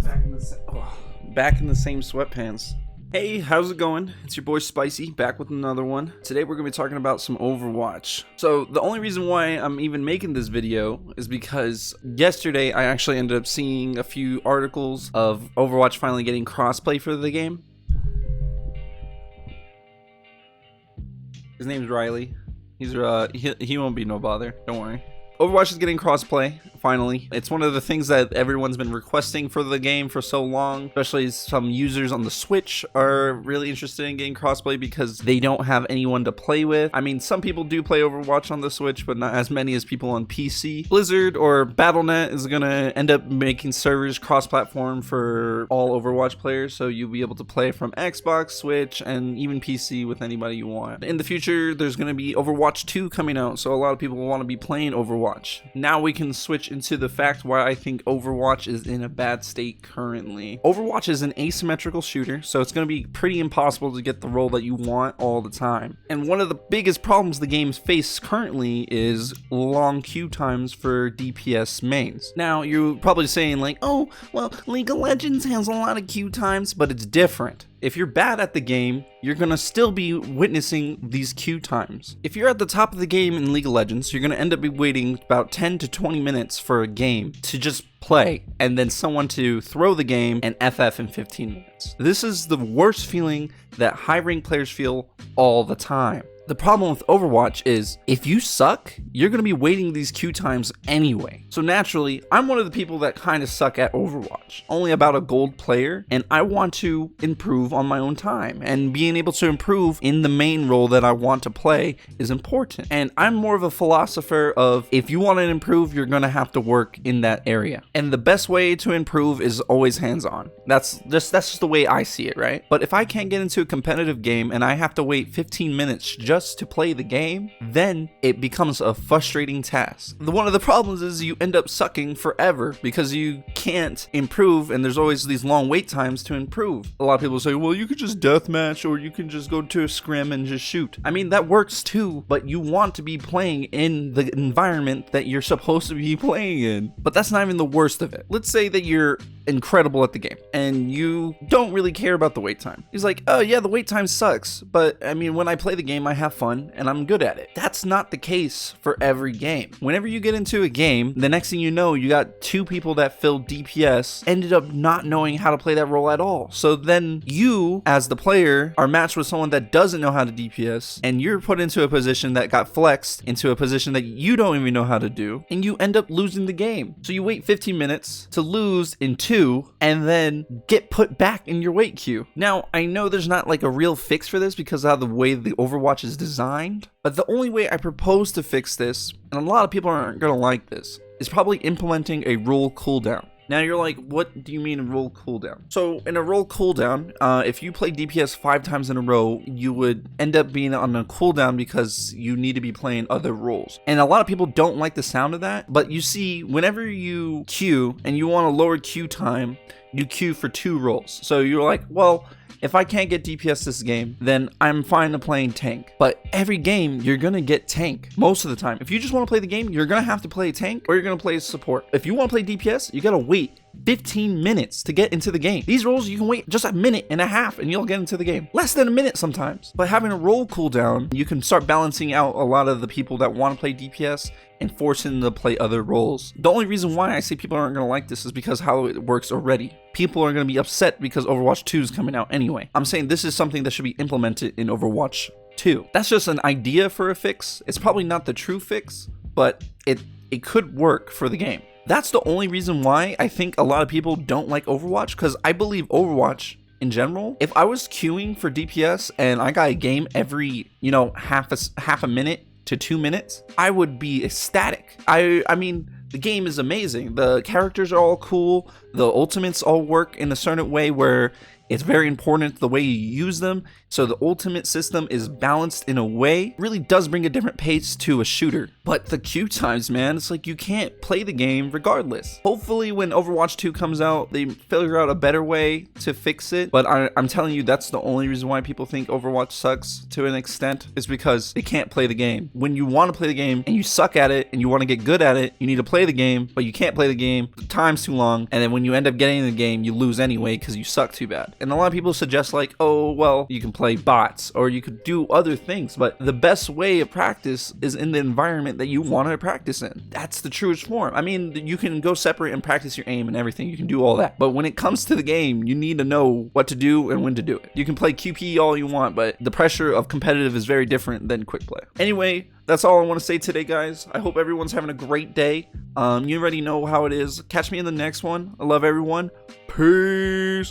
Back in the same sweatpants. Hey, how's it going? It's your boy Spicy, back with another one. Today we're going to be talking about some Overwatch. So the only reason why I'm even making this video is because yesterday I actually ended up seeing a few articles of Overwatch finally getting crossplay for the game. His name's Riley. He's he won't be no bother, don't worry. Overwatch is getting crossplay, finally. It's one of the things that everyone's been requesting for the game for so long, especially some users on the Switch are really interested in getting crossplay because they don't have anyone to play with. I mean, some people do play Overwatch on the Switch, but not as many as people on PC. Blizzard or Battle.net is gonna end up making servers cross-platform for all Overwatch players, so you'll be able to play from Xbox, Switch, and even PC with anybody you want. In the future, there's gonna be Overwatch 2 coming out, so a lot of people will want to be playing Overwatch. Now we can switch into the fact why I think Overwatch is in a bad state currently. Overwatch is an asymmetrical shooter, so it's going to be pretty impossible to get the role that you want all the time. And one of the biggest problems the games face currently is long queue times for DPS mains. Now you're probably saying like, oh, well, League of Legends has a lot of queue times, but it's different. If you're bad at the game, you're gonna still be witnessing these queue times. If you're at the top of the game in League of Legends, you're gonna end up waiting about 10 to 20 minutes for a game to just play, and then someone to throw the game and FF in 15 minutes. This is the worst feeling that high-ranked players feel all the time. The problem with Overwatch is if you suck, you're going to be waiting these queue times anyway. So naturally, I'm one of the people that kind of suck at Overwatch, only about a gold player, and I want to improve on my own time, and being able to improve in the main role that I want to play is important. And I'm more of a philosopher of if you want to improve, you're going to have to work in that area. And the best way to improve is always hands-on. That's just the way I see it, right? But if I can't get into a competitive game and I have to wait 15 minutes just to play the game, then it becomes a frustrating task. One of the problems is you end up sucking forever because you can't improve, and there's always these long wait times to improve. A lot of people say, well, you could just deathmatch, or you can just go to a scrim and just shoot. I mean, that works too, but you want to be playing in the environment that you're supposed to be playing in. But that's not even the worst of it. Let's say that you're incredible at the game and you don't really care about the wait time. He's like, oh yeah, the wait time sucks, but I mean, when I play the game, I have fun and I'm good at it. That's not the case for every game. Whenever you get into a game, the next thing you know, you got two people that filled DPS ended up not knowing how to play that role at all. So then you, as the player, are matched with someone that doesn't know how to DPS, and you're put into a position that got flexed into a position that you don't even know how to do, and you end up losing the game. So you wait 15 minutes to lose in 2 and then get put back in your wait queue. Now, I know there's not like a real fix for this because of the way the Overwatch is designed, but the only way I propose to fix this, and a lot of people aren't gonna like this, is probably implementing a role cooldown. Now you're like, what do you mean a role cooldown? So in a role cooldown, if you play DPS 5 times in a row, you would end up being on a cooldown because you need to be playing other roles. And a lot of people don't like the sound of that, but you see, whenever you queue and you want a lower queue time, you queue for 2 roles. So you're like, well, if I can't get DPS this game, then I'm fine to playing tank. But every game, you're gonna get tank most of the time. If you just want to play the game, you're gonna have to play tank or you're gonna play support. If you want to play DPS, you gotta wait 15 minutes to get into the game. These roles, you can wait just a minute and a half and you'll get into the game. Less than a minute sometimes. But having a role cooldown, you can start balancing out a lot of the people that want to play DPS and forcing them to play other roles. The only reason why I say people aren't going to like this is because how it works already. People are going to be upset because Overwatch 2 is coming out anyway. I'm saying this is something that should be implemented in Overwatch 2. That's just an idea for a fix. It's probably not the true fix, but it could work for the game. That's the only reason why I think a lot of people don't like Overwatch, because I believe Overwatch in general, if I was queuing for DPS and I got a game every, half a minute to 2 minutes, I would be ecstatic. I mean, the game is amazing. The characters are all cool. The ultimates all work in a certain way where It's very important the way you use them. So the ultimate system is balanced in a way, really does bring a different pace to a shooter. But the queue times, man, it's like you can't play the game regardless. Hopefully when Overwatch 2 comes out, they figure out a better way to fix it. But I'm telling you, that's the only reason why people think Overwatch sucks to an extent, is because they can't play the game. When you want to play the game and you suck at it and you want to get good at it, you need to play the game, but you can't play the game, the time's too long, and then when you end up getting in the game, you lose anyway because you suck too bad. And a lot of people suggest like, oh, well, you can play bots or you could do other things, but the best way of practice is in the environment that you want to practice in. That's the truest form. I mean, you can go separate and practice your aim and everything, you can do all that, but when it comes to the game, you need to know what to do and when to do it. You can play QP all you want, but the pressure of competitive is very different than quick play. Anyway, that's all I want to say today, guys. I hope everyone's having a great day. You already know how it is. Catch me in the next one. I love everyone. Peace.